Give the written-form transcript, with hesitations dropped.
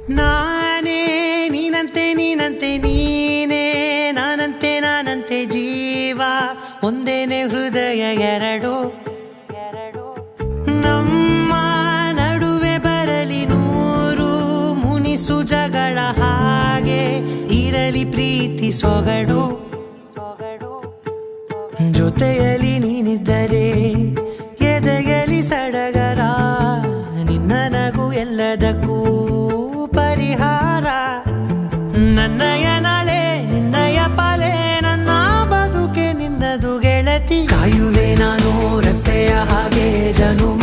ನಾನೇ ನೀನಂತೆ ನೀನಂತೆ ನೀನೇ ನಾನಂತೆ ನಾನಂತೆ ಜೀವ ಒಂದೇನೆ ಹೃದಯ ಎರಡು ನಮ್ಮ ನಡುವೆ ಬರಲಿ ನೂರು ಮುನಿಸು ಜಗಳ ಹಾಗೆ ಇರಲಿ ಪ್ರೀತಿ ಸೊಗಡು ಜೊತೆಯಲ್ಲಿ ನೀನಿದ್ದರೆ ಎದೆಯಲಿ ಸಡಗರ ನಿನ್ನ ನಗು ಎಲ್ಲದಕ್ಕೂ ಪರಿಹಾರ ನನ್ನಯ ನಾಳೆ ನಿನ್ನಯ ಪಾಲೆ ನನ್ನ ಬದುಕೆ ನಿನ್ನದು ಗೆಳತಿ ಕಾಯುವೆ ನಾನು ರೆಪ್ಪೆಯ ಹಾಗೆ ಜನುಮ